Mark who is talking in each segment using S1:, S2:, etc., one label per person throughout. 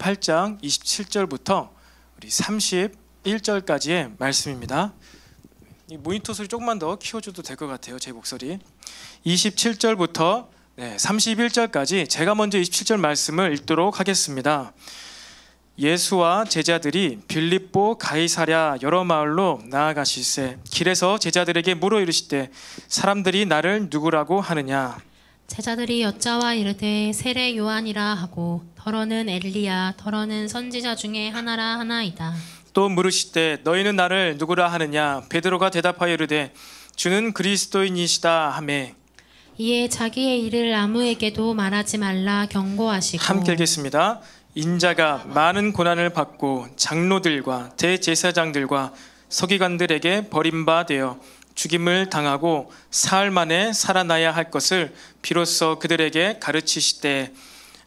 S1: 8장 27절부터 우리 31절까지의 말씀입니다. 이 모니터 소리 조금만 더 키워줘도 될 것 같아요. 제 목소리. 27절부터 31절까지 제가 먼저 27절 말씀을 읽도록 하겠습니다. 예수와 제자들이 빌립보 가이사랴 여러 마을로 나아가실새 길에서 제자들에게 물어 이르시되 사람들이 나를 누구라고 하느냐.
S2: 제자들이 여짜와 이르되 세례 요한이라 하고 더러는 엘리야 더러는 선지자 중에 하나라 하나이다.
S1: 또 물으시되 너희는 나를 누구라 하느냐. 베드로가 대답하여 이르되 주는 그리스도인이시다 하매
S2: 이에 자기의 일을 아무에게도 말하지 말라 경고하시고.
S1: 함께 읽겠습니다. 인자가 많은 고난을 받고 장로들과 대제사장들과 서기관들에게 버림받아 죽임을 당하고 사흘 만에 살아나야 할 것을 비로소 그들에게 가르치시되.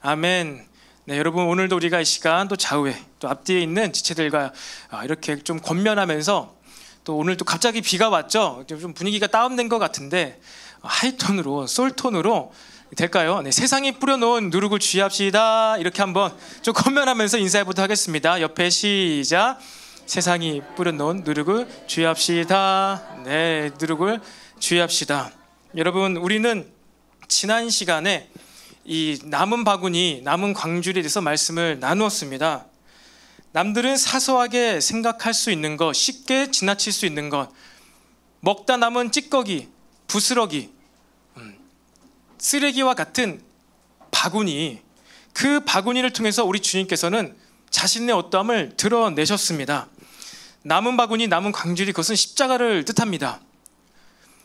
S1: 아멘. 네, 여러분 오늘도 우리가 이 시간 또 좌우에 또 앞뒤에 있는 지체들과 이렇게 좀 권면하면서 또 오늘 또 갑자기 비가 왔죠. 좀 분위기가 다운된 것 같은데 하이톤으로 솔톤으로 될까요? 네, 세상이 뿌려놓은 누룩을 주의합시다. 이렇게 한번 좀 권면하면서 인사해보도록 하겠습니다. 옆에 시작. 세상이 뿌려놓은 누룩을 주의합시다. 네, 누룩을 주의합시다. 여러분 우리는 지난 시간에 이 남은 바구니, 남은 광주리에 대해서 말씀을 나누었습니다. 남들은 사소하게 생각할 수 있는 것, 쉽게 지나칠 수 있는 것, 먹다 남은 찌꺼기, 부스러기, 쓰레기와 같은 바구니, 그 바구니를 통해서 우리 주님께서는 자신의 어떠함을 드러내셨습니다. 남은 바구니, 남은 광주리, 그것은 십자가를 뜻합니다.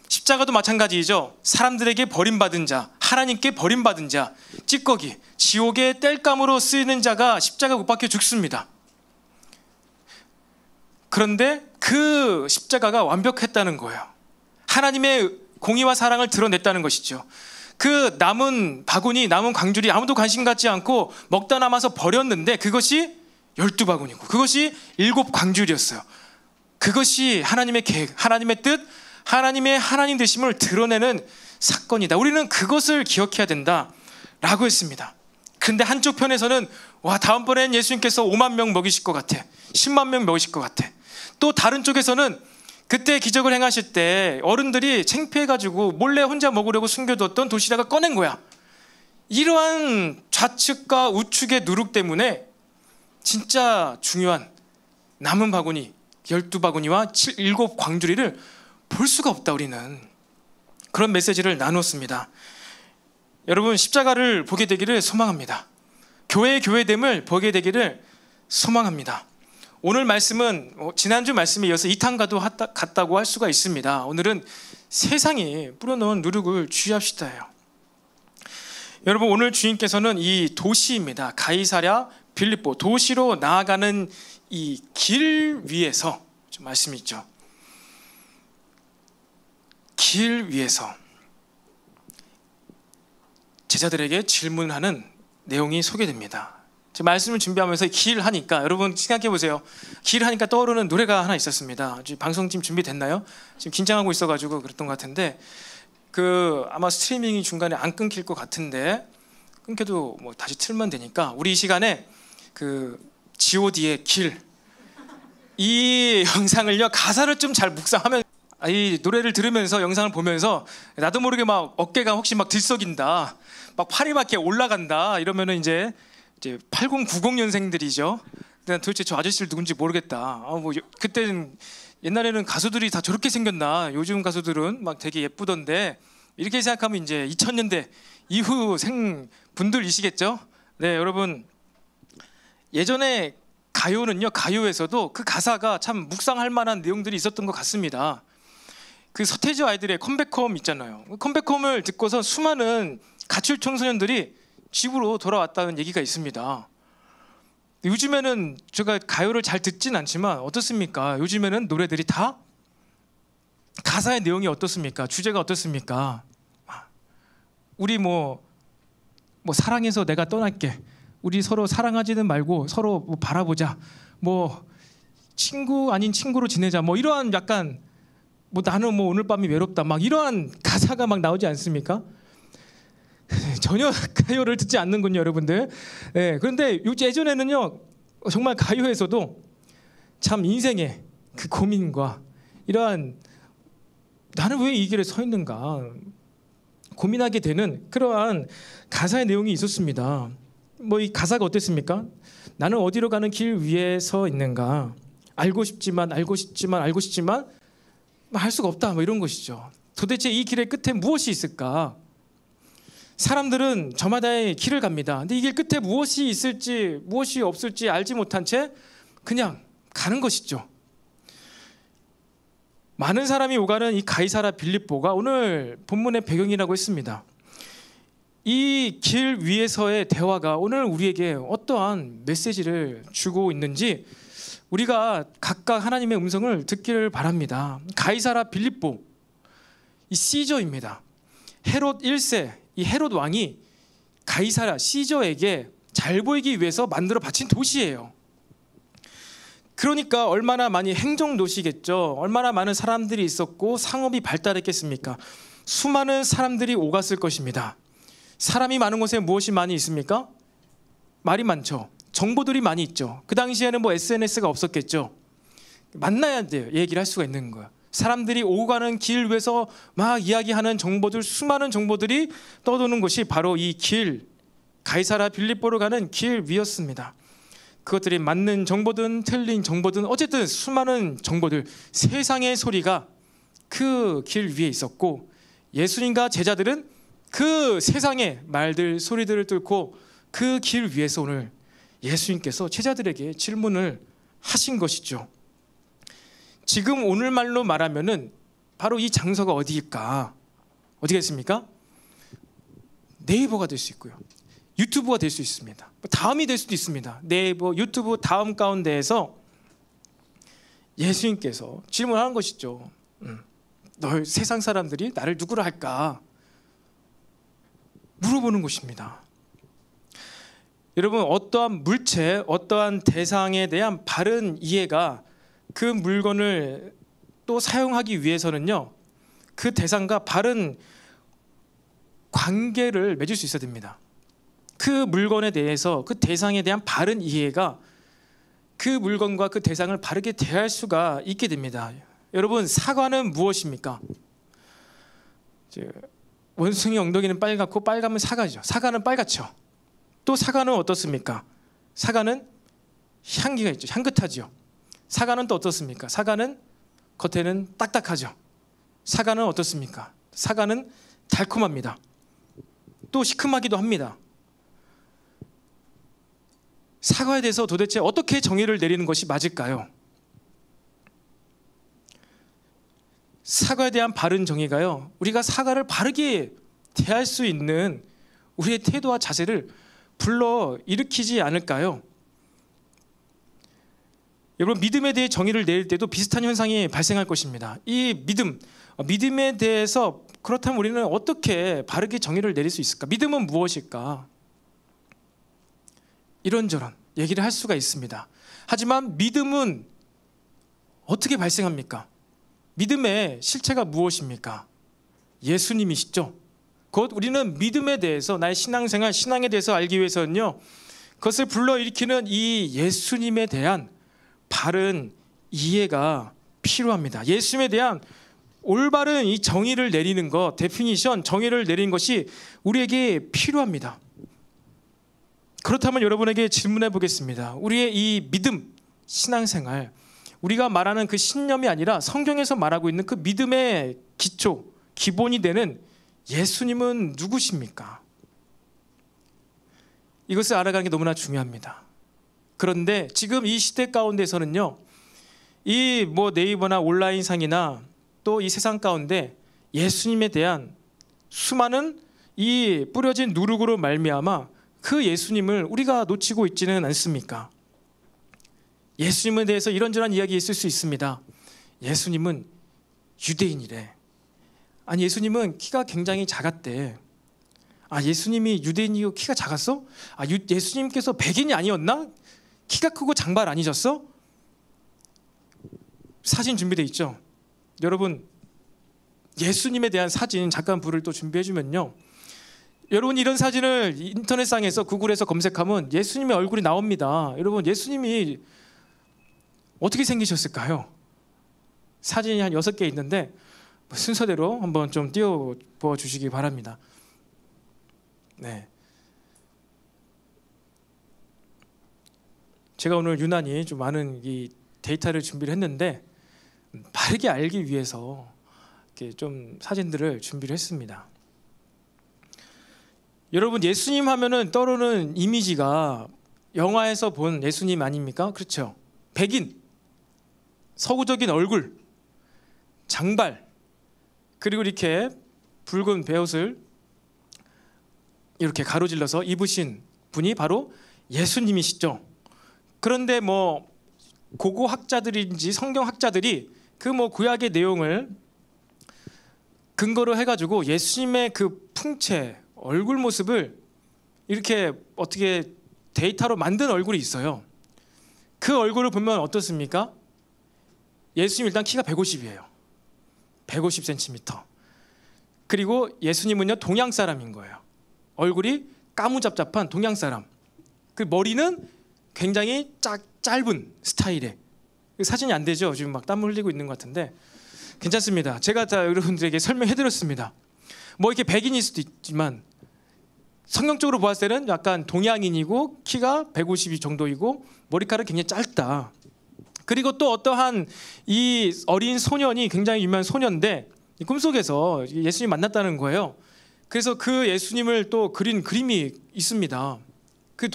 S1: 십자가도 마찬가지이죠. 사람들에게 버림받은 자, 하나님께 버림받은 자, 찌꺼기, 지옥의 땔감으로 쓰이는 자가 십자가 못 박혀 죽습니다. 그런데 그 십자가가 완벽했다는 거예요. 하나님의 공의와 사랑을 드러냈다는 것이죠. 그 남은 바구니, 남은 광주리 아무도 관심 갖지 않고 먹다 남아서 버렸는데 그것이 12바구니고 그것이 7광주리였어요. 그것이 하나님의 계획, 하나님의 뜻, 하나님의 하나님 되심을 드러내는 사건이다. 우리는 그것을 기억해야 된다라고 했습니다. 그런데 한쪽 편에서는 와, 다음번엔 예수님께서 5만 명 먹이실 것 같아, 10만 명 먹이실 것 같아. 또 다른 쪽에서는 그때 기적을 행하실 때 어른들이 창피해가지고 몰래 혼자 먹으려고 숨겨뒀던 도시락을 꺼낸 거야. 이러한 좌측과 우측의 누룩 때문에 진짜 중요한 남은 바구니 12바구니와 7광주리를 볼 수가 없다. 우리는 그런 메시지를 나눴습니다. 여러분 십자가를 보게 되기를 소망합니다. 교회의 교회됨을 보게 되기를 소망합니다. 오늘 말씀은 지난주 말씀에 이어서 2탄과도 같다고 할 수가 있습니다. 오늘은 세상이 뿌려놓은 누룩을 주의합시다예요. 여러분 오늘 주님께서는 이 도시입니다. 가이사랴 빌립보 도시로 나아가는 이 길 위에서 좀 말씀이 있죠. 길 위에서 제자들에게 질문하는 내용이 소개됩니다. 제가 말씀을 준비하면서 길 하니까 여러분 생각해 보세요. 길 하니까 떠오르는 노래가 하나 있었습니다. 방송팀 준비됐나요? 지금 긴장하고 있어가지고 그랬던 것 같은데 아마 스트리밍이 중간에 안 끊길 것 같은데 끊겨도 뭐 다시 틀면 되니까 우리 이 시간에 G.O.D의 길, 이 영상을요 가사를 좀 잘 묵상하면 이 노래를 들으면서 영상을 보면서 나도 모르게 막 어깨가 혹시 막 들썩인다, 막 팔이 막 이렇게 올라간다 이러면은 이제 8090년생들이죠. 도대체 저 아저씨를 누군지 모르겠다. 그때는 옛날에는 가수들이 다 저렇게 생겼나? 요즘 가수들은 막 되게 예쁘던데 이렇게 생각하면 이제 2000년대 이후 생 분들이시겠죠. 네, 여러분 예전에 가요는요 가요에서도 그 가사가 참 묵상할 만한 내용들이 있었던 것 같습니다. 그 서태지 아이들의 컴백홈 있잖아요. 컴백홈을 듣고서 수많은 가출 청소년들이 집으로 돌아왔다는 얘기가 있습니다. 요즘에는 제가 가요를 잘 듣진 않지만 어떻습니까? 요즘에는 노래들이 다 가사의 내용이 어떻습니까? 주제가 어떻습니까? 우리 뭐 사랑해서 내가 떠날게, 우리 서로 사랑하지는 말고 서로 뭐 바라보자, 뭐 친구 아닌 친구로 지내자, 뭐 이러한 약간 나는 오늘 밤이 외롭다, 막 이러한 가사가 막 나오지 않습니까? 전혀 가요를 듣지 않는군요, 여러분들. 예, 그런데 예전에는요, 정말 가요에서도 참 인생의 그 고민과 이러한 나는 왜 이 길에 서 있는가 고민하게 되는 그러한 가사의 내용이 있었습니다. 뭐 이 가사가 어땠습니까? 나는 어디로 가는 길 위에 서 있는가? 알고 싶지만 할 수가 없다. 뭐 이런 것이죠. 도대체 이 길의 끝에 무엇이 있을까? 사람들은 저마다의 길을 갑니다. 근데 이 길 끝에 무엇이 있을지 무엇이 없을지 알지 못한 채 그냥 가는 것이죠. 많은 사람이 오가는 이 가이사라 빌립보가 오늘 본문의 배경이라고 했습니다. 이 길 위에서의 대화가 오늘 우리에게 어떠한 메시지를 주고 있는지 우리가 각각 하나님의 음성을 듣기를 바랍니다. 가이사라 빌립보, 이 시저입니다. 헤롯 1세, 이 헤롯 왕이 가이사라 시저에게 잘 보이기 위해서 만들어 바친 도시예요. 그러니까 얼마나 많이 행정 도시겠죠. 얼마나 많은 사람들이 있었고 상업이 발달했겠습니까? 수많은 사람들이 오갔을 것입니다. 사람이 많은 곳에 무엇이 많이 있습니까? 말이 많죠. 정보들이 많이 있죠. 그 당시에는 뭐 SNS가 없었겠죠. 만나야 돼요. 얘기를 할 수가 있는 거야. 사람들이 오고 가는 길 위에서 막 이야기하는 정보들, 수많은 정보들이 떠도는 것이 바로 이 길, 가이사라 빌립보로 가는 길 위였습니다. 그것들이 맞는 정보든 틀린 정보든 어쨌든 수많은 정보들, 세상의 소리가 그 길 위에 있었고 예수님과 제자들은 그 세상의 말들, 소리들을 뚫고 그 길 위에서 오늘 예수님께서 제자들에게 질문을 하신 것이죠. 지금 오늘말로 말하면은 바로 이 장소가 어디일까? 어디겠습니까? 네이버가 될 수 있고요. 유튜브가 될 수 있습니다. 다음이 될 수도 있습니다. 네이버, 유튜브 다음 가운데에서 예수님께서 질문하는 것이죠. 너 세상 사람들이 나를 누구라 할까? 물어보는 것입니다. 여러분, 어떠한 물체, 어떠한 대상에 대한 바른 이해가 그 물건을 또 사용하기 위해서는요, 그 대상과 바른 관계를 맺을 수 있어야 됩니다. 그 물건에 대해서, 그 대상에 대한 바른 이해가 그 물건과 그 대상을 바르게 대할 수가 있게 됩니다. 여러분, 사과는 무엇입니까? 원숭이 엉덩이는 빨갛고 빨가면 사과죠. 사과는 빨갛죠. 또 사과는 어떻습니까? 사과는 향기가 있죠. 향긋하죠. 사과는 또 어떻습니까? 사과는 겉에는 딱딱하죠. 사과는 어떻습니까? 사과는 달콤합니다. 또 시큼하기도 합니다. 사과에 대해서 도대체 어떻게 정의를 내리는 것이 맞을까요? 사과에 대한 바른 정의가요, 우리가 사과를 바르게 대할 수 있는 우리의 태도와 자세를 불러일으키지 않을까요? 여러분, 믿음에 대해 정의를 내릴 때도 비슷한 현상이 발생할 것입니다. 이 믿음에 대해서 그렇다면 우리는 어떻게 바르게 정의를 내릴 수 있을까? 믿음은 무엇일까? 이런저런 얘기를 할 수가 있습니다. 하지만 믿음은 어떻게 발생합니까? 믿음의 실체가 무엇입니까? 예수님이시죠. 곧 우리는 믿음에 대해서, 나의 신앙생활, 신앙에 대해서 알기 위해서는요, 그것을 불러일으키는 이 예수님에 대한 바른 이해가 필요합니다. 예수님에 대한 올바른 이 정의를 내리는 것, 데피니션, 정의를 내리는 것이 우리에게 필요합니다. 그렇다면 여러분에게 질문해 보겠습니다. 우리의 이 믿음, 신앙생활, 우리가 말하는 그 신념이 아니라 성경에서 말하고 있는 그 믿음의 기초, 기본이 되는 예수님은 누구십니까? 이것을 알아가는 게 너무나 중요합니다. 그런데 지금 이 시대 가운데서는요, 이 네이버나 온라인상이나 또 이 세상 가운데 예수님에 대한 수많은 이 뿌려진 누룩으로 말미암아 그 예수님을 우리가 놓치고 있지는 않습니까? 예수님에 대해서 이런저런 이야기 있을 수 있습니다. 예수님은 유대인이래. 아니, 예수님은 키가 굉장히 작았대. 아, 예수님이 유대인이고 키가 작았어? 아, 예수님께서 백인이 아니었나? 키가 크고 장발 아니셨어? 사진 준비되어 있죠? 여러분, 예수님에 대한 사진 잠깐 불을 또 준비해 주면요, 여러분 이런 사진을 인터넷상에서 구글에서 검색하면 예수님의 얼굴이 나옵니다. 여러분 예수님이 어떻게 생기셨을까요? 사진이 한 6개 있는데 순서대로 한번 좀 띄워보 주시기 바랍니다. 네. 제가 오늘 유난히 좀 많은 이 데이터를 준비를 했는데 바르게 알기 위해서 이렇게 좀 사진들을 준비를 했습니다. 여러분 예수님 하면은 떠오르는 이미지가 영화에서 본 예수님 아닙니까? 그렇죠? 백인, 서구적인 얼굴, 장발, 그리고 이렇게 붉은 베옷을 이렇게 가로질러서 입으신 분이 바로 예수님이시죠. 그런데 뭐 고고학자들인지 성경학자들이 그 뭐 구약의 내용을 근거로 해가지고 예수님의 그 풍채, 얼굴 모습을 이렇게 어떻게 데이터로 만든 얼굴이 있어요. 그 얼굴을 보면 어떻습니까? 예수님 일단 키가 150이에요. 150cm. 그리고 예수님은요 동양 사람인 거예요. 얼굴이 까무잡잡한 동양 사람. 그 머리는 굉장히 짧은 스타일의. 사진이 안 되죠? 지금 막 땀 흘리고 있는 것 같은데 괜찮습니다. 제가 다 여러분들에게 설명해드렸습니다. 뭐 이렇게 백인일 수도 있지만 성경적으로 보았을 때는 약간 동양인이고 키가 150 정도이고 머리카락이 굉장히 짧다. 그리고 또 어떠한 이 어린 소년이 굉장히 유명한 소년인데 꿈속에서 예수님 만났다는 거예요. 그래서 그 예수님을 또 그린 그림이 있습니다. 그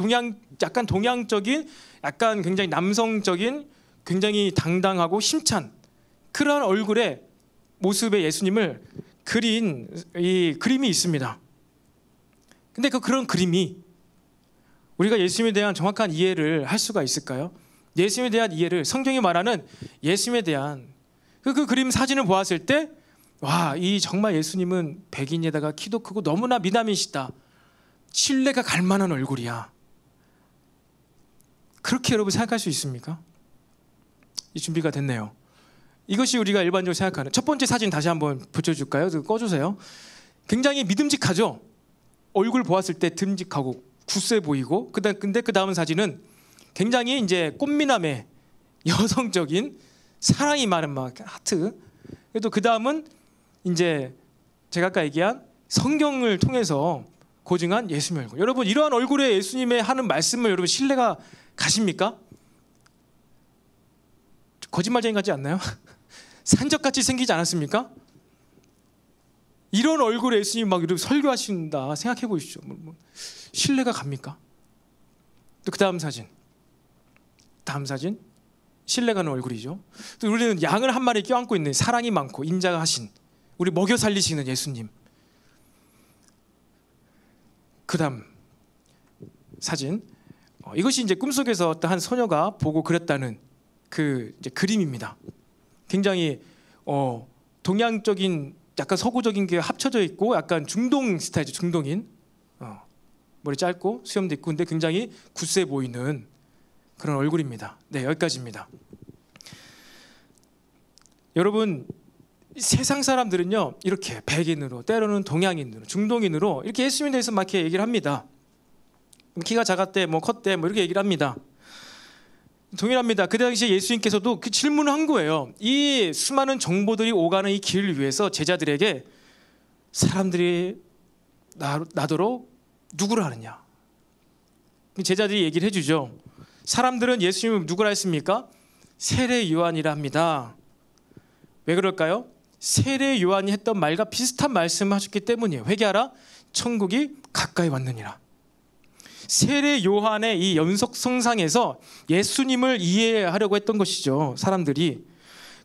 S1: 약간 동양적인, 약간 굉장히 남성적인, 굉장히 당당하고 힘찬 그런 얼굴의 모습의 예수님을 그린 이 그림이 있습니다. 근데 그런 그림이 우리가 예수님에 대한 정확한 이해를 할 수가 있을까요? 예수님에 대한 이해를, 성경이 말하는 예수님에 대한 그 그림 사진을 보았을 때 와, 이 정말 예수님은 백인에다가 키도 크고 너무나 미남이시다. 신뢰가 갈 만한 얼굴이야. 그렇게 여러분 생각할 수 있습니까? 이 준비가 됐네요. 이것이 우리가 일반적으로 생각하는 첫 번째 사진 다시 한번 붙여줄까요? 꺼주세요. 굉장히 믿음직하죠? 얼굴 보았을 때 듬직하고 굳세 보이고 근데 그 다음 사진은 굉장히 이제 꽃미남의 여성적인 사랑이 많은 막 하트. 그래도 그 다음은 이제 제가 아까 얘기한 성경을 통해서 고증한 예수님의 얼굴. 여러분 이러한 얼굴의 예수님의 하는 말씀을 여러분 신뢰가 가십니까? 거짓말쟁이 같지 않나요? 산적같이 생기지 않았습니까? 이런 얼굴의 예수님 막 이렇게 설교하신다 생각해 보십시오. 신뢰가 갑니까? 또 그 다음 사진 신뢰가는 얼굴이죠. 또 우리는 양을 한 마리 껴안고 있는 사랑이 많고 인자가 하신 우리 먹여 살리시는 예수님. 그 다음 사진 이것이 이제 꿈속에서 어떤 한 소녀가 보고 그렸다는 그 이제 그림입니다. 굉장히 동양적인 약간 서구적인 게 합쳐져 있고 약간 중동 스타일이죠. 중동인 머리 짧고 수염도 있고 근데 굉장히 굳세 보이는 그런 얼굴입니다. 네, 여기까지입니다. 여러분 세상 사람들은요 이렇게 백인으로 때로는 동양인으로 중동인으로 이렇게 예수님에 대해서 막 이렇게 얘기를 합니다. 키가 작았대 뭐 컸대 뭐 이렇게 얘기를 합니다. 동일합니다. 그 당시에 예수님께서도 그 질문을 한 거예요. 이 수많은 정보들이 오가는 이 길을 위해서 제자들에게 사람들이 나더러 누구를 아느냐. 제자들이 얘기를 해주죠. 사람들은 예수님을 누구라 했습니까? 세례 요한이라 합니다. 왜 그럴까요? 세례 요한이 했던 말과 비슷한 말씀을 하셨기 때문이에요. 회개하라 천국이 가까이 왔느니라. 세례 요한의 이 연속성상에서 예수님을 이해하려고 했던 것이죠. 사람들이.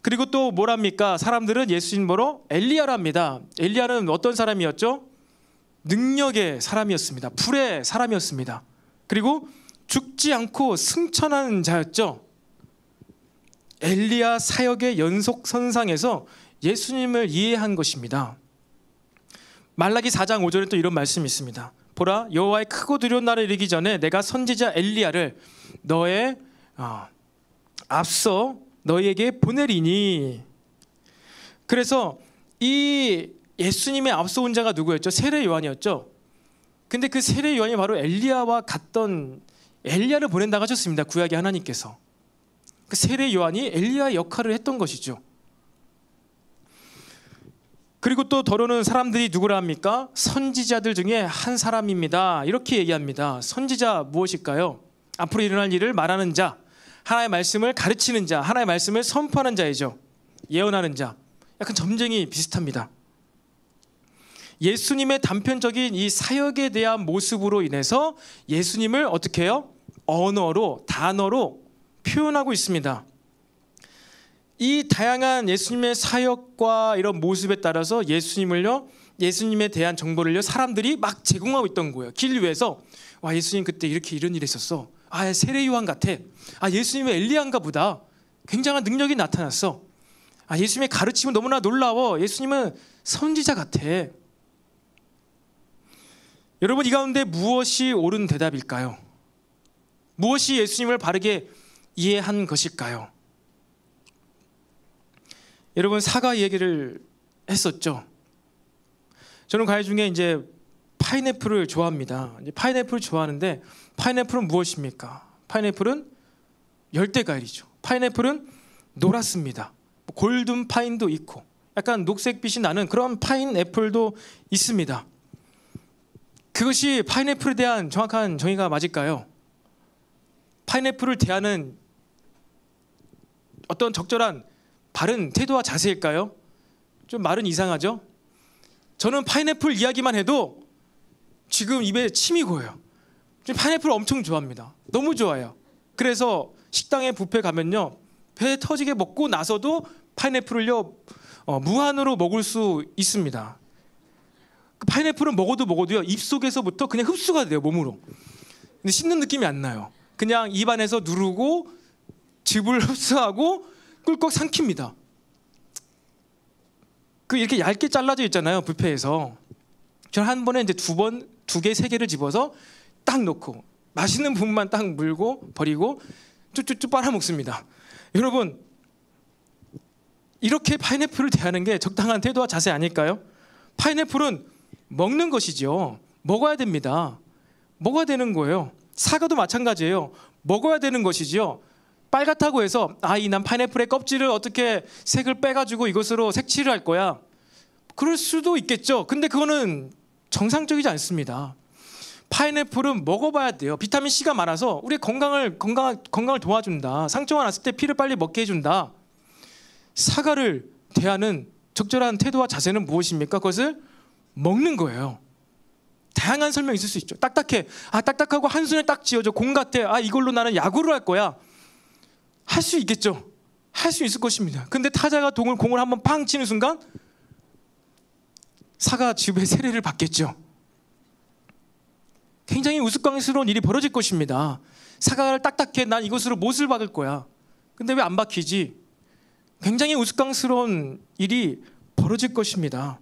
S1: 그리고 또 뭐랍니까? 사람들은 예수님 뭐로? 엘리야랍니다. 엘리야는 어떤 사람이었죠? 능력의 사람이었습니다. 불의 사람이었습니다. 그리고 죽지 않고 승천하는 자였죠. 엘리야 사역의 연속선상에서 예수님을 이해한 것입니다. 말라기 4장 5절에 또 이런 말씀이 있습니다. 보라 여호와의 크고 두려운 날에 이르기 전에 내가 선지자 엘리야를 너의 앞서 너에게 보내리니. 그래서 이 예수님의 앞서 온 자가 누구였죠? 세례 요한이었죠. 근데 그 세례 요한이 바로 엘리야와 같던 엘리야를 보낸다고 하셨습니다. 구약의 하나님께서. 그 세례 요한이 엘리야의 역할을 했던 것이죠. 그리고 또 더러는 사람들이 누구라 합니까? 선지자들 중에 한 사람입니다. 이렇게 얘기합니다. 선지자 무엇일까요? 앞으로 일어날 일을 말하는 자, 하나님의 말씀을 가르치는 자, 하나님의 말씀을 선포하는 자이죠. 예언하는 자. 약간 점쟁이 비슷합니다. 예수님의 단편적인 이 사역에 대한 모습으로 인해서 예수님을 어떻게 해요? 언어로, 단어로 표현하고 있습니다. 이 다양한 예수님의 사역과 이런 모습에 따라서 예수님에 대한 정보를요, 사람들이 막 제공하고 있던 거예요. 길 위에서 와, 예수님 그때 이렇게 이런 일 했었어. 아, 세례 요한 같아. 아, 예수님의 엘리야인가 보다. 굉장한 능력이 나타났어. 아, 예수님의 가르침은 너무나 놀라워. 예수님은 선지자 같아. 여러분, 이 가운데 무엇이 옳은 대답일까요? 무엇이 예수님을 바르게 이해한 것일까요? 여러분, 사과 얘기를 했었죠. 저는 과일 중에 이제 파인애플을 좋아합니다. 파인애플을 좋아하는데 파인애플은 무엇입니까? 파인애플은 열대 과일이죠. 파인애플은 노랗습니다. 골든 파인도 있고 약간 녹색빛이 나는 그런 파인애플도 있습니다. 그것이 파인애플에 대한 정확한 정의가 맞을까요? 파인애플을 대하는 어떤 적절한 바른 태도와 자세일까요? 좀 말은 이상하죠? 저는 파인애플 이야기만 해도 지금 입에 침이 고여요. 파인애플 엄청 좋아합니다. 너무 좋아요. 그래서 식당에 뷔페 가면요, 배 터지게 먹고 나서도 파인애플을요 무한으로 먹을 수 있습니다. 파인애플은 먹어도요 입속에서부터 그냥 흡수가 돼요, 몸으로. 근데 씹는 느낌이 안 나요. 그냥 입안에서 누르고 즙을 흡수하고 꿀꺽 삼킵니다. 그 이렇게 얇게 잘라져 있잖아요, 뷔페에서. 저는 한 번에 이제 두 개, 세 개를 집어서 딱 넣고 맛있는 부분만 딱 물고 버리고 쭉쭉쭉 빨아먹습니다. 여러분, 이렇게 파인애플을 대하는 게 적당한 태도와 자세 아닐까요? 파인애플은 먹는 것이죠. 먹어야 됩니다. 먹어야 되는 거예요. 사과도 마찬가지예요. 먹어야 되는 것이지요. 빨갛다고 해서 난 파인애플의 껍질을 어떻게 색을 빼가지고 이것으로 색칠을 할 거야. 그럴 수도 있겠죠. 근데 그거는 정상적이지 않습니다. 파인애플은 먹어봐야 돼요. 비타민 C가 많아서 우리 건강을 도와준다. 상처가 났을 때 피를 빨리 먹게 해준다. 사과를 대하는 적절한 태도와 자세는 무엇입니까? 그것을 먹는 거예요. 다양한 설명이 있을 수 있죠. 딱딱해. 딱딱하고 한 손에 딱 쥐어져. 공 같아. 이걸로 나는 야구를 할 거야. 할 수 있겠죠. 할 수 있을 것입니다. 근데 타자가 공을 한번 팡 치는 순간 사과즙의 세례를 받겠죠. 굉장히 우스꽝스러운 일이 벌어질 것입니다. 사과를 딱딱해. 난 이것으로 못을 박을 거야. 근데 왜 안 박히지? 굉장히 우스꽝스러운 일이 벌어질 것입니다.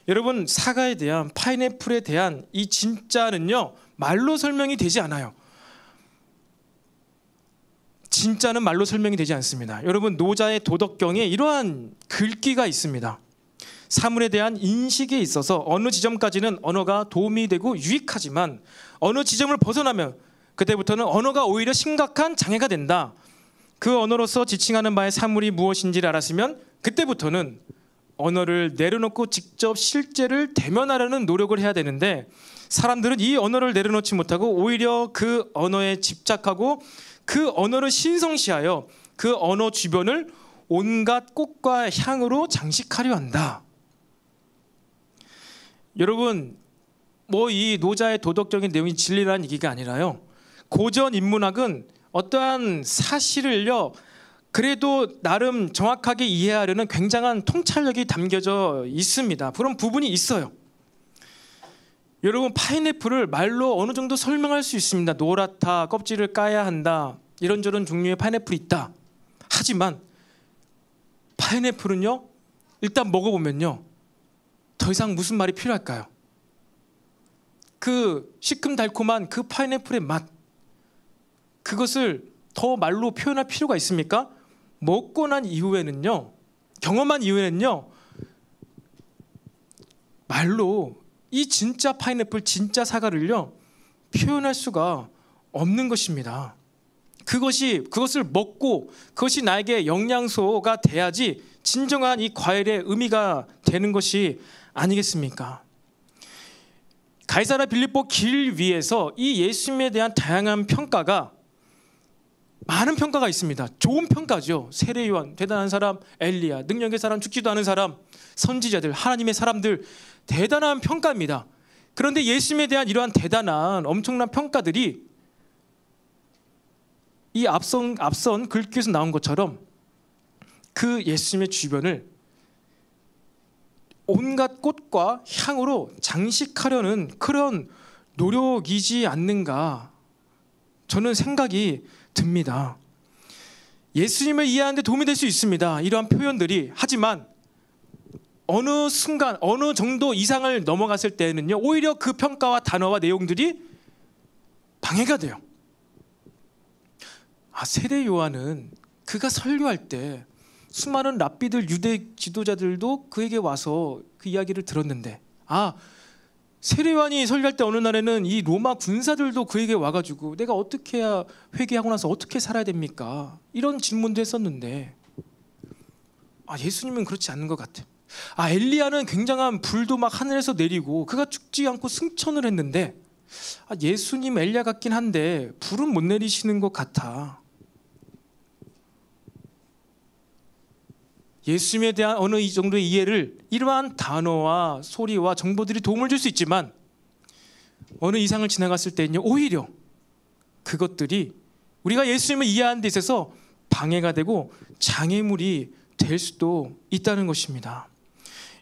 S1: 여러분, 사과에 대한, 파인애플에 대한 이 진짜는요, 말로 설명이 되지 않아요. 진짜는 말로 설명이 되지 않습니다. 여러분, 노자의 도덕경에 이러한 글귀가 있습니다. 사물에 대한 인식에 있어서 어느 지점까지는 언어가 도움이 되고 유익하지만 어느 지점을 벗어나면 그때부터는 언어가 오히려 심각한 장애가 된다. 그 언어로서 지칭하는 바의 사물이 무엇인지를 알았으면 그때부터는 언어를 내려놓고 직접 실제를 대면하려는 노력을 해야 되는데, 사람들은 이 언어를 내려놓지 못하고 오히려 그 언어에 집착하고 그 언어를 신성시하여 그 언어 주변을 온갖 꽃과 향으로 장식하려 한다. 여러분, 이 노자의 도덕적인 내용이 진리라는 얘기가 아니라요, 고전 인문학은 어떠한 사실을요 그래도 나름 정확하게 이해하려는 굉장한 통찰력이 담겨져 있습니다. 그런 부분이 있어요. 여러분, 파인애플을 말로 어느 정도 설명할 수 있습니다. 노랗다, 껍질을 까야 한다, 이런저런 종류의 파인애플이 있다. 하지만 파인애플은요, 일단 먹어보면요, 더 이상 무슨 말이 필요할까요? 그 시큼달콤한 그 파인애플의 맛, 그것을 더 말로 표현할 필요가 있습니까? 먹고 난 이후에는요, 경험한 이후에는요, 말로 이 진짜 파인애플, 진짜 사과를요 표현할 수가 없는 것입니다. 그것을 먹고 그것이 나에게 영양소가 돼야지 진정한 이 과일의 의미가 되는 것이 아니겠습니까? 가이사랴 빌립보 길 위에서 이 예수님에 대한 다양한 평가가, 많은 평가가 있습니다. 좋은 평가죠. 세례 요한, 대단한 사람, 엘리야, 능력의 사람, 죽지도 않은 사람, 선지자들, 하나님의 사람들, 대단한 평가입니다. 그런데 예수님에 대한 이러한 대단한 엄청난 평가들이 이 앞선 글귀에서 나온 것처럼 그 예수님의 주변을 온갖 꽃과 향으로 장식하려는 그런 노력이지 않는가, 저는 생각이 듭니다. 예수님을 이해하는 데 도움이 될 수 있습니다, 이러한 표현들이. 하지만 어느 순간 어느 정도 이상을 넘어갔을 때는요 오히려 그 평가와 단어와 내용들이 방해가 돼요. 세례 요한은 그가 설교할 때 수많은 랍비들, 유대 지도자들도 그에게 와서 그 이야기를 들었는데, 세례 요한이 설교할 때 어느 날에는 이 로마 군사들도 그에게 와가지고 내가 어떻게 해야 회개하고 나서 어떻게 살아야 됩니까? 이런 질문도 했었는데, 예수님은 그렇지 않는 것 같아요. 엘리야는 굉장한 불도 막 하늘에서 내리고 그가 죽지 않고 승천을 했는데, 예수님 엘리야 같긴 한데 불은 못 내리시는 것 같아. 예수님에 대한 어느 정도의 이해를 이러한 단어와 소리와 정보들이 도움을 줄 수 있지만 어느 이상을 지나갔을 때는요 오히려 그것들이 우리가 예수님을 이해하는 데 있어서 방해가 되고 장애물이 될 수도 있다는 것입니다.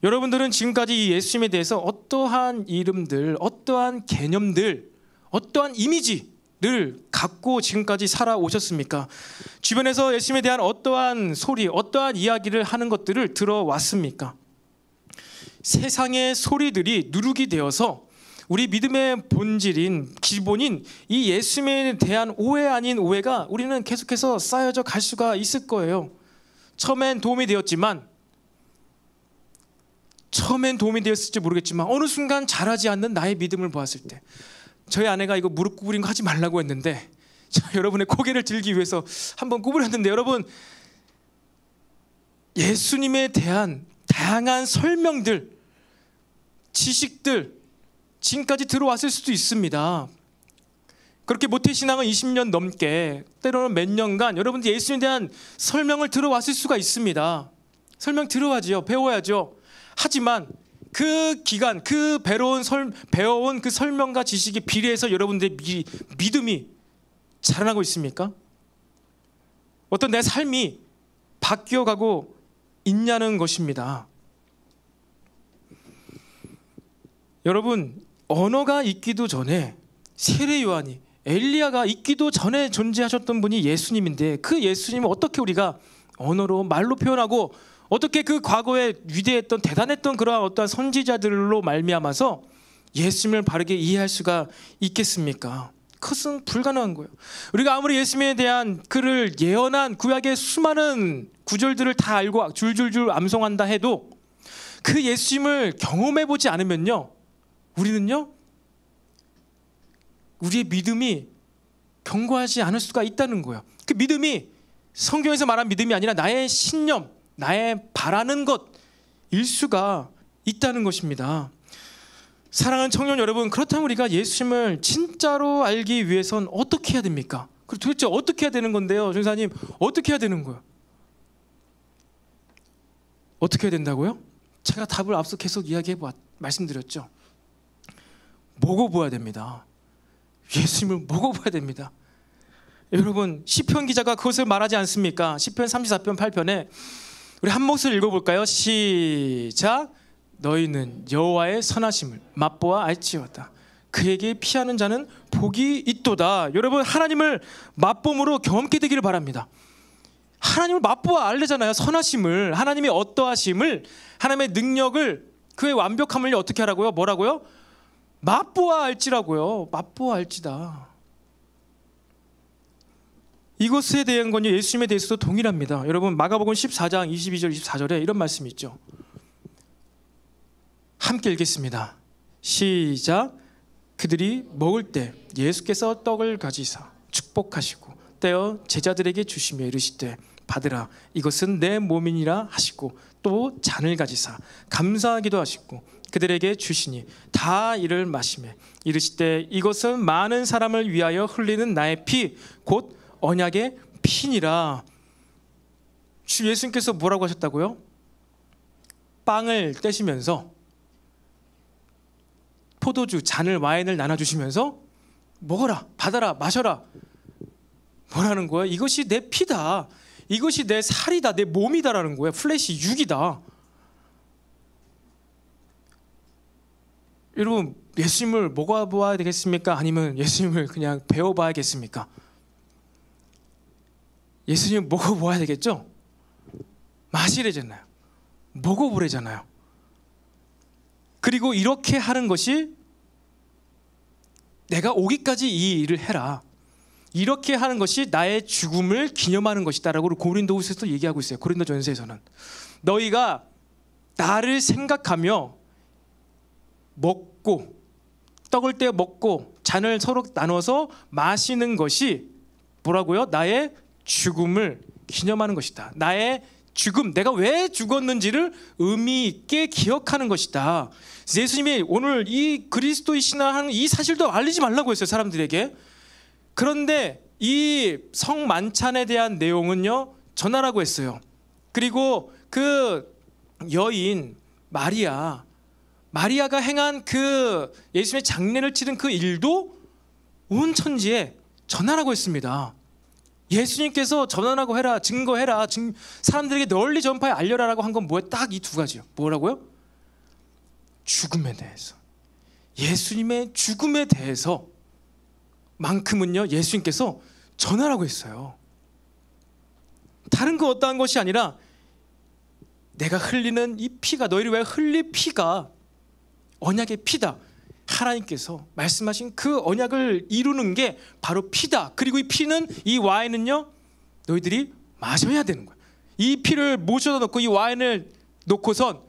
S1: 여러분들은 지금까지 이 예수님에 대해서 어떠한 이름들, 어떠한 개념들, 어떠한 이미지를 갖고 지금까지 살아오셨습니까? 주변에서 예수님에 대한 어떠한 소리, 어떠한 이야기를 하는 것들을 들어왔습니까? 세상의 소리들이 누룩이 되어서 우리 믿음의 본질인, 기본인 이 예수님에 대한 오해 아닌 오해가 우리는 계속해서 쌓여져 갈 수가 있을 거예요. 처음엔 도움이 되었을지 모르겠지만 어느 순간 자라지 않는 나의 믿음을 보았을 때, 저희 아내가 이거 무릎 구부린 거 하지 말라고 했는데 여러분의 고개를 들기 위해서 한번 구부렸는데, 여러분 예수님에 대한 다양한 설명들, 지식들 지금까지 들어왔을 수도 있습니다. 그렇게 모태신앙은 20년 넘게, 때로는 몇 년간 여러분들 예수님에 대한 설명을 들어왔을 수가 있습니다. 설명 들어야죠. 배워야죠. 하지만 그 기간, 그 배워온 그 설명과 지식에 비례해서 여러분들의 믿음이 자라나고 있습니까? 어떤 내 삶이 바뀌어가고 있냐는 것입니다. 여러분, 언어가 있기도 전에 세례 요한이, 엘리야가 있기도 전에 존재하셨던 분이 예수님인데, 그 예수님을 어떻게 우리가 언어로, 말로 표현하고 어떻게 그 과거에 위대했던, 대단했던 그러한 어떠한 선지자들로 말미암아서 예수님을 바르게 이해할 수가 있겠습니까? 그것은 불가능한 거예요. 우리가 아무리 예수님에 대한 그를 예언한 구약의 수많은 구절들을 다 알고 줄줄줄 암송한다 해도 그 예수님을 경험해보지 않으면요, 우리는요 우리의 믿음이 견고하지 않을 수가 있다는 거예요. 그 믿음이 성경에서 말한 믿음이 아니라 나의 신념, 나의 바라는 것일 수가 있다는 것입니다. 사랑하는 청년 여러분, 그렇다면 우리가 예수님을 진짜로 알기 위해선 어떻게 해야 됩니까? 그리고 도대체 어떻게 해야 되는 건데요? 전사님, 어떻게 해야 되는 거예요? 어떻게 해야 된다고요? 제가 답을 앞서 계속 말씀드렸죠. 먹어보아야 됩니다. 예수님을 먹어봐야 됩니다. 여러분, 시편 기자가 그것을 말하지 않습니까? 시편 34편 8편에 우리 한 목소리 읽어볼까요? 시작. 너희는 여호와의 선하심을 맛보아 알지어다. 그에게 피하는 자는 복이 있도다. 여러분, 하나님을 맛봄으로 경험케 되기를 바랍니다. 하나님을 맛보아 알래잖아요. 선하심을, 하나님의 어떠하심을, 하나님의 능력을, 그의 완벽함을 어떻게 하라고요? 뭐라고요? 맛보아 알지라고요. 맛보아 알지다. 이것에 대한 건요, 예수님에 대해서도 동일합니다. 여러분, 마가복음 14장 22절 24절에 이런 말씀이 있죠. 함께 읽겠습니다. 시작. 그들이 먹을 때 예수께서 떡을 가지사 축복하시고 떼어 제자들에게 주시며 이르시되 받으라 이것은 내 몸이니라 하시고 또 잔을 가지사 감사하기도 하시고 그들에게 주시니 다 이를 마시매 이르시되 이것은 많은 사람을 위하여 흘리는 나의 피 곧 언약의 피니라. 주 예수님께서 뭐라고 하셨다고요? 빵을 떼시면서 포도주 잔을 와인을 나눠주시면서 먹어라 받아라 마셔라. 뭐라는 거야? 이것이 내 피다, 이것이 내 살이다, 내 몸이다라는 거야. 플래시 육이다. 여러분 예수님을 먹어봐야 되겠습니까? 아니면 예수님을 그냥 배워봐야겠습니까? 예수님 먹어봐야 되겠죠? 마시래잖아요. 먹어보래잖아요. 그리고 이렇게 하는 것이 내가 오기까지 이 일을 해라, 이렇게 하는 것이 나의 죽음을 기념하는 것이다 라고 고린도후서에서 얘기하고 있어요. 고린도전서에서는 너희가 나를 생각하며 먹고 떡을 떼어 먹고 잔을 서로 나눠서 마시는 것이 뭐라고요? 나의 죽음을 기념하는 것이다. 나의 죽음, 내가 왜 죽었는지를 의미 있게 기억하는 것이다. 예수님이 오늘 이 그리스도이시나 하는 이 사실도 알리지 말라고 했어요, 사람들에게. 그런데 이 성만찬에 대한 내용은요 전하라고 했어요. 그리고 그 여인 마리아가 행한 그 예수님의 장례를 치른 그 일도 온 천지에 전하라고 했습니다. 예수님께서 전하라고 해라, 증거해라, 사람들에게 널리 전파해 알려라라고 한 건 뭐예요? 딱 이 두 가지요. 뭐라고요? 죽음에 대해서, 예수님의 죽음에 대해서 만큼은요 예수님께서 전하라고 했어요. 다른 거 어떠한 것이 아니라 내가 흘리는 이 피가, 너희를 위해 흘릴 피가 언약의 피다. 하나님께서 말씀하신 그 언약을 이루는 게 바로 피다. 그리고 이 피는, 이 와인은요 너희들이 마셔야 되는 거야. 이 피를 모셔다 놓고 이 와인을 놓고선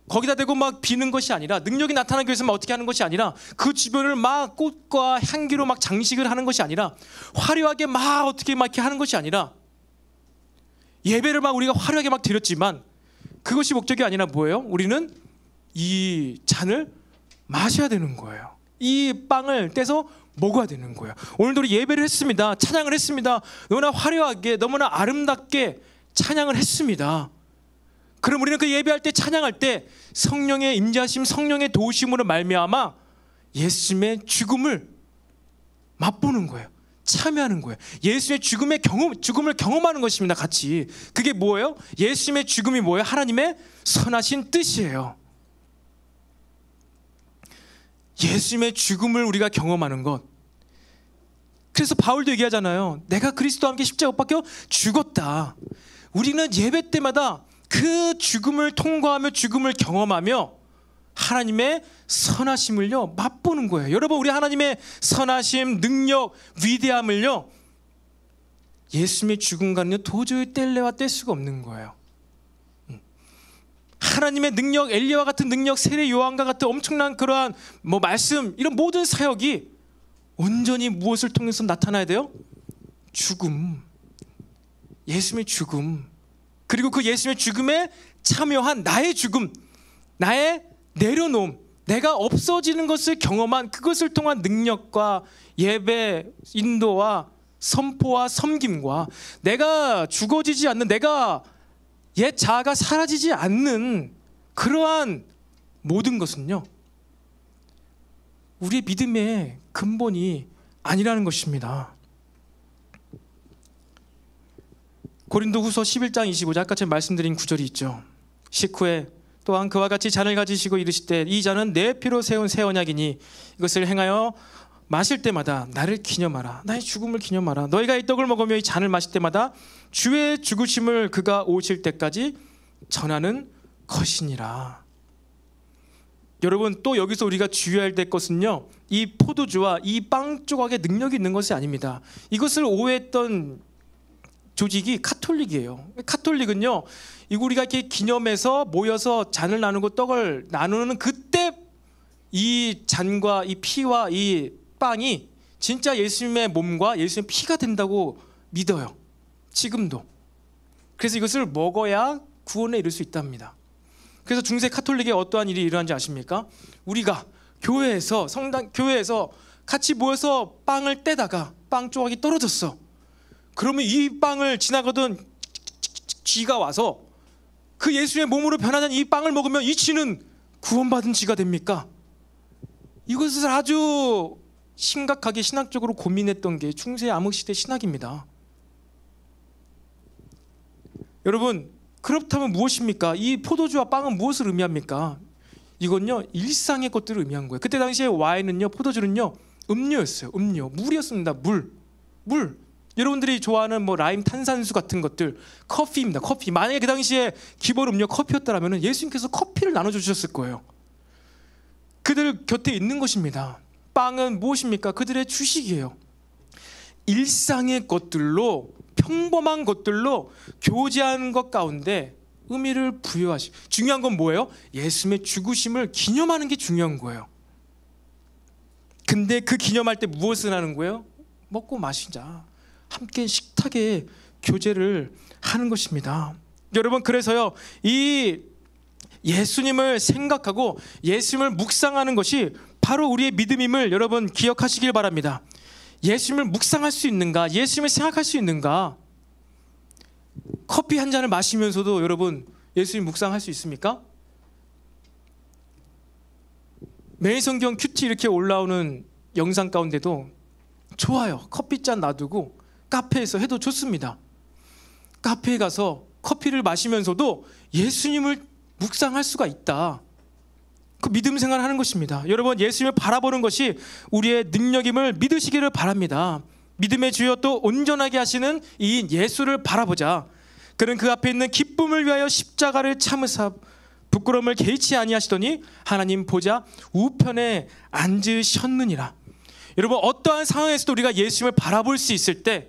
S1: 거기다 대고 막 비는 것이 아니라, 능력이 나타나기 위해서 막 어떻게 하는 것이 아니라, 그 주변을 막 꽃과 향기로 막 장식을 하는 것이 아니라, 화려하게 막 어떻게 막 이렇게 하는 것이 아니라, 예배를 막 우리가 화려하게 막 드렸지만 그것이 목적이 아니라 뭐예요? 우리는 이 잔을 마셔야 되는 거예요. 이 빵을 떼서 먹어야 되는 거예요. 오늘도 우리 예배를 했습니다. 찬양을 했습니다. 너무나 화려하게, 너무나 아름답게 찬양을 했습니다. 그럼 우리는 그 예배할 때, 찬양할 때 성령의 임재하심, 성령의 도우심으로 말미암아 예수님의 죽음을 맛보는 거예요. 참여하는 거예요. 예수의 죽음을 경험하는 것입니다. 같이. 그게 뭐예요? 예수님의 죽음이 뭐예요? 하나님의 선하신 뜻이에요. 예수님의 죽음을 우리가 경험하는 것. 그래서 바울도 얘기하잖아요. 내가 그리스도와 함께 십자가 못 박혀 죽었다. 우리는 예배 때마다 그 죽음을 통과하며 죽음을 경험하며 하나님의 선하심을요 맛보는 거예요. 여러분, 우리 하나님의 선하심, 능력, 위대함을요 예수님의 죽음과는요 도저히 뗄래야 뗄 수가 없는 거예요. 하나님의 능력, 엘리야와 같은 능력, 세례 요한과 같은 엄청난 그러한 말씀, 이런 모든 사역이 온전히 무엇을 통해서 나타나야 돼요? 죽음, 예수님의 죽음, 그리고 그 예수님의 죽음에 참여한 나의 죽음, 나의 내려놓음, 내가 없어지는 것을 경험한 그것을 통한 능력과 예배, 인도와 선포와 섬김과 내가 죽어지지 않는, 내가 옛 자아가 사라지지 않는 그러한 모든 것은요 우리의 믿음의 근본이 아니라는 것입니다. 고린도후서 11장 25절, 아까 제가 말씀드린 구절이 있죠. 식후에 또한 그와 같이 잔을 가지시고 이르시되 이 잔은 내 피로 세운 새 언약이니 이것을 행하여 마실 때마다 나를 기념하라, 나의 죽음을 기념하라. 너희가 이 떡을 먹으며 이 잔을 마실 때마다 주의 죽으심을 그가 오실 때까지 전하는 것이니라. 여러분, 또 여기서 우리가 주의해야 될 것은요 이 포도주와 이 빵 조각에 능력이 있는 것이 아닙니다. 이것을 오해했던 조직이 카톨릭이에요. 카톨릭은요 이거 우리가 이렇게 기념해서 모여서 잔을 나누고 떡을 나누는 그때 이 잔과 이 피와 이 빵이 진짜 예수님의 몸과 예수님의 피가 된다고 믿어요. 지금도. 그래서 이것을 먹어야 구원에 이를 수 있답니다. 그래서 중세 카톨릭에 어떠한 일이 일어난지 아십니까? 우리가 교회에서 교회에서 같이 모여서 빵을 떼다가 빵 조각이 떨어졌어. 그러면 이 빵을 지나가던 쥐가 와서 그 예수의 몸으로 변하는 이 빵을 먹으면 이 쥐는 구원받은 쥐가 됩니까? 이것을 아주 심각하게 신학적으로 고민했던 게 중세 암흑시대 신학입니다. 여러분, 그렇다면 무엇입니까? 이 포도주와 빵은 무엇을 의미합니까? 이건요, 일상의 것들을 의미한 거예요. 그때 당시에 와인은요, 포도주는요, 음료였어요. 음료, 물이었습니다. 물. 여러분들이 좋아하는 뭐 라임 탄산수 같은 것들, 커피입니다. 커피. 만약에 그 당시에 기본 음료 커피였다면 예수님께서 커피를 나눠주셨을 거예요. 그들 곁에 있는 것입니다. 빵은 무엇입니까? 그들의 주식이에요. 일상의 것들로, 평범한 것들로 교제하는 것 가운데 의미를 부여하시. 중요한 건 뭐예요? 예수님의 죽으심을 기념하는 게 중요한 거예요. 근데 그 기념할 때 무엇을 하는 거예요? 먹고 마시자, 함께 식탁에 교제를 하는 것입니다. 여러분, 그래서요, 이 예수님을 생각하고 예수님을 묵상하는 것이 바로 우리의 믿음임을 여러분 기억하시길 바랍니다. 예수님을 묵상할 수 있는가? 예수님을 생각할 수 있는가? 커피 한 잔을 마시면서도 여러분 예수님 묵상할 수 있습니까? 매일성경 큐티 이렇게 올라오는 영상 가운데도 좋아요. 커피잔 놔두고 카페에서 해도 좋습니다. 카페에 가서 커피를 마시면서도 예수님을 묵상할 수가 있다. 그 믿음 생활하는 것입니다. 여러분, 예수님을 바라보는 것이 우리의 능력임을 믿으시기를 바랍니다. 믿음의 주여 또 온전하게 하시는 이 예수를 바라보자. 그는 그 앞에 있는 기쁨을 위하여 십자가를 참으사 부끄러움을 개의치 아니하시더니 하나님 보좌 우편에 앉으셨느니라. 여러분, 어떠한 상황에서도 우리가 예수님을 바라볼 수 있을 때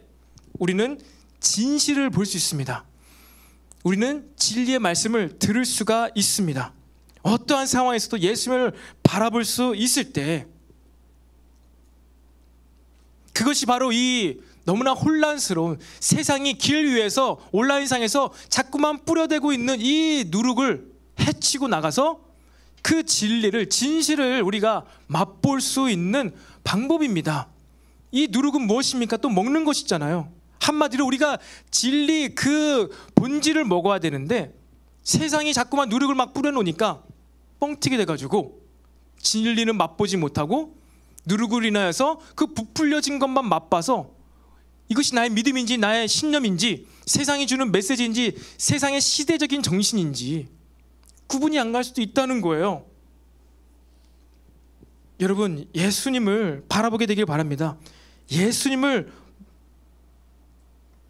S1: 우리는 진실을 볼 수 있습니다. 우리는 진리의 말씀을 들을 수가 있습니다. 어떠한 상황에서도 예수님을 바라볼 수 있을 때, 그것이 바로 이 너무나 혼란스러운 세상이 길 위에서 온라인상에서 자꾸만 뿌려대고 있는 이 누룩을 해치고 나가서 그 진리를, 진실을 우리가 맛볼 수 있는 방법입니다. 이 누룩은 무엇입니까? 또 먹는 것이잖아요. 한마디로 우리가 진리 그 본질을 먹어야 되는데 세상이 자꾸만 누룩을 막 뿌려놓으니까 뻥튀기 돼가지고 진리는 맛보지 못하고 누룩을 인하여서 그 부풀려진 것만 맛봐서 이것이 나의 믿음인지 나의 신념인지 세상이 주는 메시지인지 세상의 시대적인 정신인지 구분이 안 갈 수도 있다는 거예요. 여러분, 예수님을 바라보게 되길 바랍니다. 예수님을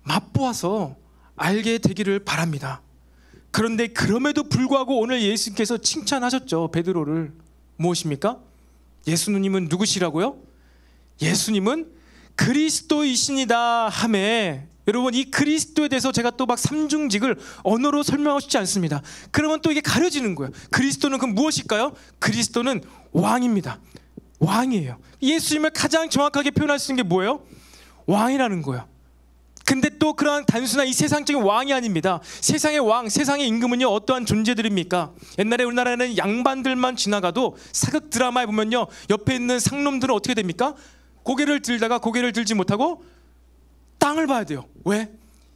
S1: 맛보아서 알게 되기를 바랍니다. 그런데 그럼에도 불구하고 오늘 예수님께서 칭찬하셨죠. 베드로를. 무엇입니까? 예수님은 누구시라고요? 예수님은 그리스도이시니다 하매, 여러분, 이 그리스도에 대해서 제가 또 막 삼중직을 언어로 설명하고 싶지 않습니다. 그러면 또 이게 가려지는 거예요. 그리스도는 그럼 무엇일까요? 그리스도는 왕입니다. 왕이에요. 예수님을 가장 정확하게 표현할 수 있는 게 뭐예요? 왕이라는 거예요. 근데 또 그러한 단순한 이 세상적인 왕이 아닙니다. 세상의 왕, 세상의 임금은요 어떠한 존재들입니까? 옛날에 우리나라에는 양반들만 지나가도 사극 드라마에 보면요 옆에 있는 상놈들은 어떻게 됩니까? 고개를 들다가 고개를 들지 못하고 땅을 봐야 돼요. 왜?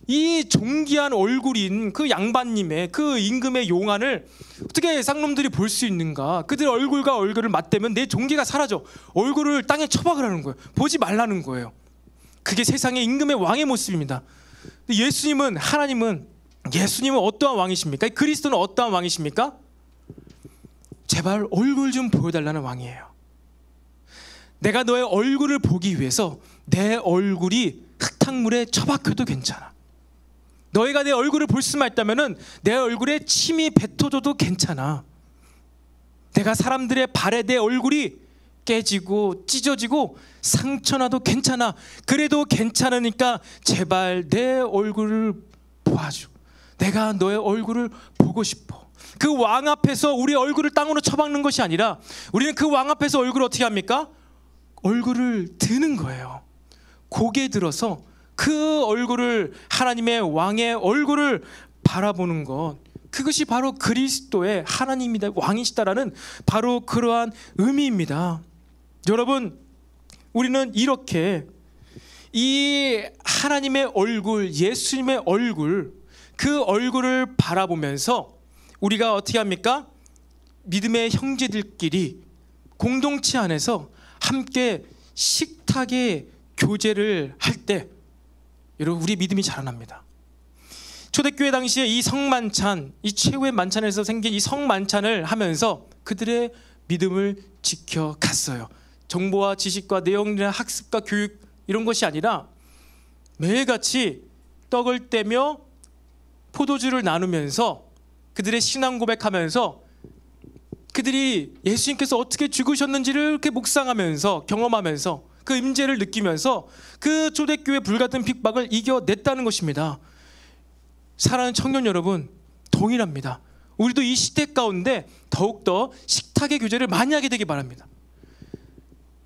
S1: 이 존귀한 얼굴인 그 양반님의 그 임금의 용안을 어떻게 쌍놈들이 볼 수 있는가? 그들 얼굴과 얼굴을 맞대면 내 존귀가 사라져. 얼굴을 땅에 처박을 하는 거예요. 보지 말라는 거예요. 그게 세상의 임금의 왕의 모습입니다. 예수님은, 하나님은, 예수님은 어떠한 왕이십니까? 그리스도는 어떠한 왕이십니까? 제발 얼굴 좀 보여달라는 왕이에요. 내가 너의 얼굴을 보기 위해서 내 얼굴이 흙탕물에 처박혀도 괜찮아. 너희가 내 얼굴을 볼 수만 있다면 내 얼굴에 침이 뱉어져도 괜찮아. 내가 사람들의 발에 내 얼굴이 깨지고 찢어지고 상처나도 괜찮아. 그래도 괜찮으니까 제발 내 얼굴을 보아줘. 내가 너의 얼굴을 보고 싶어. 그 왕 앞에서 우리 얼굴을 땅으로 쳐박는 것이 아니라 우리는 그 왕 앞에서 얼굴을 어떻게 합니까? 얼굴을 드는 거예요. 고개 들어서 그 얼굴을, 하나님의 왕의 얼굴을 바라보는 것, 그것이 바로 그리스도의 하나님이다, 왕이시다라는 바로 그러한 의미입니다. 여러분, 우리는 이렇게 이 하나님의 얼굴, 예수님의 얼굴, 그 얼굴을 바라보면서 우리가 어떻게 합니까? 믿음의 형제들끼리 공동체 안에서 함께 식탁의 교제를 할 때 여러분, 우리 믿음이 자라납니다. 초대교회 당시에 이 성만찬, 이 최후의 만찬에서 생긴 이 성만찬을 하면서 그들의 믿음을 지켜갔어요. 정보와 지식과 내용이나 학습과 교육 이런 것이 아니라 매일같이 떡을 떼며 포도주를 나누면서 그들의 신앙 고백하면서 그들이 예수님께서 어떻게 죽으셨는지를 이렇게 묵상하면서 경험하면서 그 임재를 느끼면서 그 초대교회 불같은 핍박을 이겨냈다는 것입니다. 사랑하는 청년 여러분, 동일합니다. 우리도 이 시대 가운데 더욱더 식탁의 교제를 많이 하게 되기 바랍니다.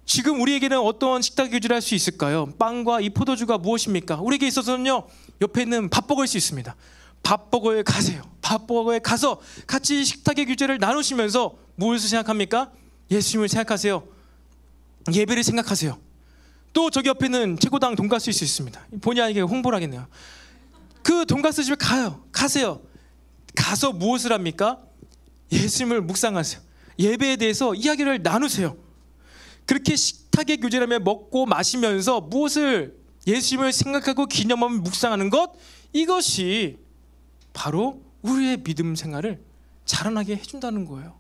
S1: 지금 우리에게는 어떤 식탁 교제를 할 수 있을까요? 빵과 이 포도주가 무엇입니까? 우리에게 있어서는요, 옆에 있는 밥버거일 수 있습니다. 밥버거에 가세요. 밥버거에 가서 같이 식탁의 교제를 나누시면서 무엇을 생각합니까? 예수님을 생각하세요. 예배를 생각하세요. 또 저기 옆에 있는 최고당 돈가스일 수 있습니다. 본의 아니게 홍보를 하겠네요. 그 돈가스 집에 가세요. 가서 무엇을 합니까? 예수님을 묵상하세요. 예배에 대해서 이야기를 나누세요. 그렇게 식탁의 교제라며 먹고 마시면서 무엇을, 예수님을 생각하고 기념하며 묵상하는 것, 이것이 바로 우리의 믿음 생활을 자라나게 해준다는 거예요.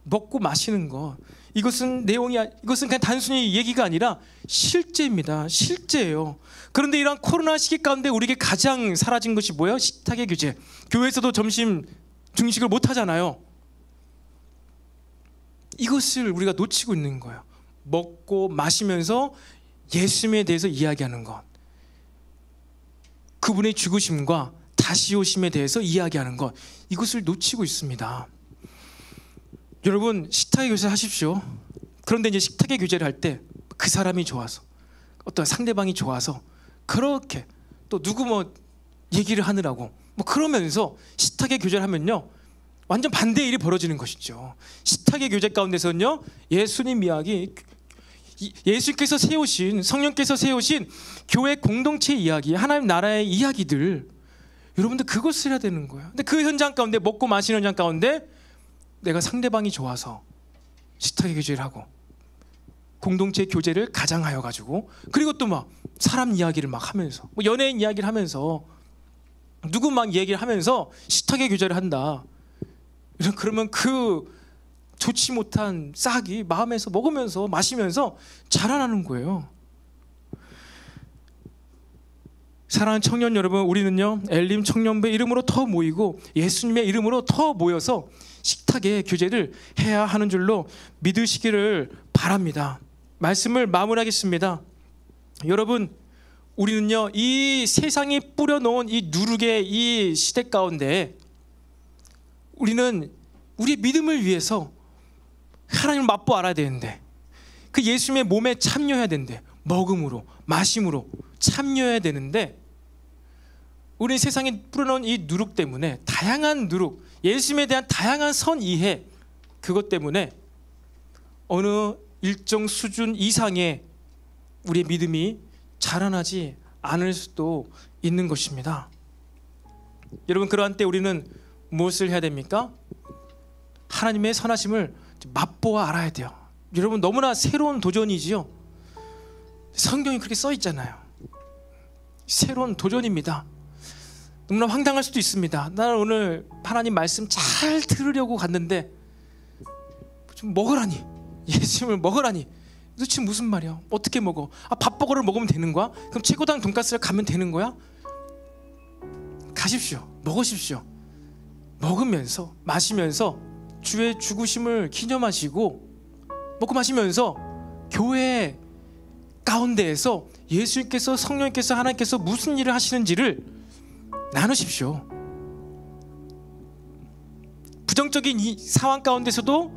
S1: 먹고 마시는 것, 이것은 이것은 그냥 단순히 얘기가 아니라 실제입니다. 실제예요. 그런데 이런 코로나 시기 가운데 우리에게 가장 사라진 것이 뭐예요? 식탁의 교제. 교회에서도 점심 중식을 못 하잖아요. 이것을 우리가 놓치고 있는 거예요. 먹고 마시면서 예수님에 대해서 이야기하는 것, 그분의 죽으심과 다시 오심에 대해서 이야기하는 것, 이것을 놓치고 있습니다. 여러분, 식탁의 교제를 하십시오. 그런데 이제 식탁의 교제를 할 때 그 사람이 좋아서, 어떤 상대방이 좋아서 그렇게 또 누구 뭐 얘기를 하느라고 뭐 그러면서 식탁의 교제를 하면요, 완전 반대의 일이 벌어지는 것이죠. 식탁의 교제 가운데서는요, 예수님 이야기, 예수님께서 세우신, 성령께서 세우신 교회 공동체 이야기, 하나님 나라의 이야기들, 여러분들 그것을 해야 되는 거예요. 근데 그 현장 가운데, 먹고 마시는 현장 가운데 내가 상대방이 좋아서 식탁의 교제를 하고 공동체 교제를 가장하여 가지고, 그리고 또 막 사람 이야기를 막 하면서, 뭐 연예인 이야기를 하면서, 누구 막 얘기를 하면서 식탁의 교제를 한다. 그러면 그 좋지 못한 싹이 마음에서 먹으면서 마시면서 자라나는 거예요. 사랑하는 청년 여러분, 우리는요, 엘림 청년부의 이름으로 더 모이고 예수님의 이름으로 더 모여서 식탁의 교제를 해야 하는 줄로 믿으시기를 바랍니다. 말씀을 마무리하겠습니다. 여러분, 우리는요, 이 세상이 뿌려놓은 이 누룩의 이 시대 가운데 우리는 우리의 믿음을 위해서 하나님을 맛보 알아야 되는데, 그 예수님의 몸에 참여해야 되는데, 먹음으로 마심으로 참여해야 되는데, 우리 세상에 뿌려놓은 이 누룩 때문에, 다양한 누룩, 예수님에 대한 다양한 선이해, 그것 때문에 어느 일정 수준 이상의 우리의 믿음이 자라나지 않을 수도 있는 것입니다. 여러분, 그러한 때 우리는 무엇을 해야 됩니까? 하나님의 선하심을 맛보아 알아야 돼요. 여러분, 너무나 새로운 도전이지요. 성경이 그렇게 써 있잖아요. 새로운 도전입니다. 너무나 황당할 수도 있습니다. 나는 오늘 하나님 말씀 잘 들으려고 갔는데 좀 먹으라니, 예수님을 먹으라니, 도대체 무슨 말이야? 어떻게 먹어? 밥버거를 먹으면 되는 거야? 그럼 최고당 돈가스를 가면 되는 거야? 가십시오. 먹으십시오. 먹으면서 마시면서 주의 죽으심을 기념하시고, 먹고 마시면서 교회 가운데에서 예수님께서, 성령님께서, 하나님께서 무슨 일을 하시는지를 나누십시오. 부정적인 이 상황 가운데서도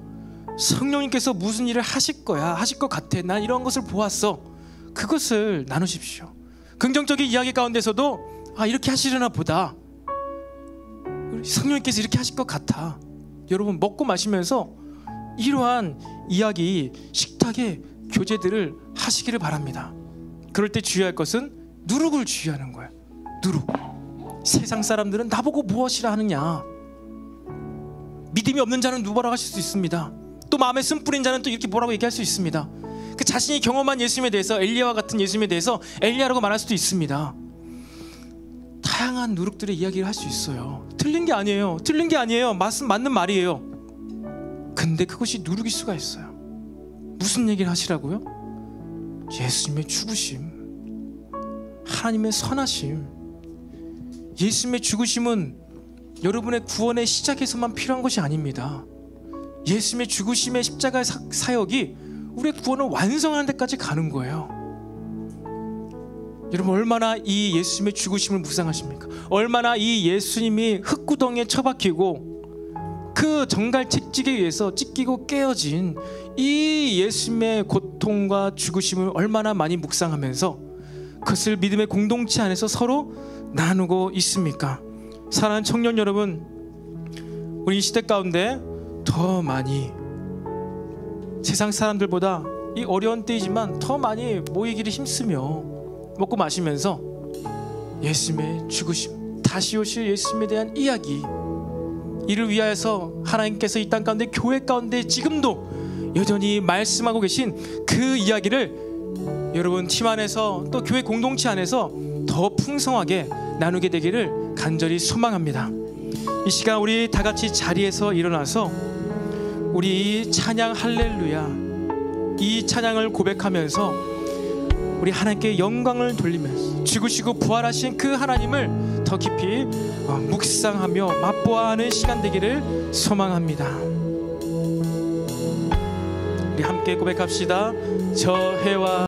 S1: 성령님께서 무슨 일을 하실 거야, 하실 것 같아, 난 이런 것을 보았어, 그것을 나누십시오. 긍정적인 이야기 가운데서도 이렇게 하시려나 보다, 성령님께서 이렇게 하실 것 같아. 여러분, 먹고 마시면서 이러한 이야기, 식탁의 교제들을 하시기를 바랍니다. 그럴 때 주의할 것은 누룩을 주의하는 거예요. 누룩. 세상 사람들은 나보고 무엇이라 하느냐, 믿음이 없는 자는 누구라고 하실 수 있습니다. 또 마음에 쓴 뿌린 자는 또 이렇게 뭐라고 얘기할 수 있습니다. 그 자신이 경험한 예수님에 대해서, 엘리야와 같은 예수님에 대해서 엘리야라고 말할 수도 있습니다. 다양한 누룩들의 이야기를 할 수 있어요. 틀린 게 아니에요. 틀린 게 아니에요. 맞는 말이에요. 근데 그것이 누룩일 수가 있어요. 무슨 얘기를 하시라고요? 예수님의 죽으심, 하나님의 선하심. 예수님의 죽으심은 여러분의 구원의 시작에서만 필요한 것이 아닙니다. 예수님의 죽으심의 십자가의 사역이 우리의 구원을 완성하는 데까지 가는 거예요. 여러분, 얼마나 이 예수님의 죽으심을 묵상하십니까? 얼마나 이 예수님이 흙구덩이에 처박히고 그 정갈 채찍에 의해서 찢기고 깨어진 이 예수님의 고통과 죽으심을 얼마나 많이 묵상하면서 그것을 믿음의 공동체 안에서 서로 나누고 있습니까? 사랑하는 청년 여러분, 우리 이 시대 가운데 더 많이 세상 사람들보다 이 어려운 때이지만 더 많이 모이기를 힘쓰며 먹고 마시면서 예수님의 죽으심, 다시 오실 예수님에 대한 이야기, 이를 위하여서 하나님께서 이 땅 가운데, 교회 가운데 지금도 여전히 말씀하고 계신 그 이야기를 여러분 팀 안에서 또 교회 공동체 안에서 더 풍성하게 나누게 되기를 간절히 소망합니다. 이 시간 우리 다 같이 자리에서 일어나서 우리 찬양 할렐루야, 이 찬양을 고백하면서 우리 하나님께 영광을 돌리면서 죽으시고 부활하신 그 하나님을 더 깊이 묵상하며 맛보아하는 시간 되기를 소망합니다. 우리 함께 고백합시다. 저 해와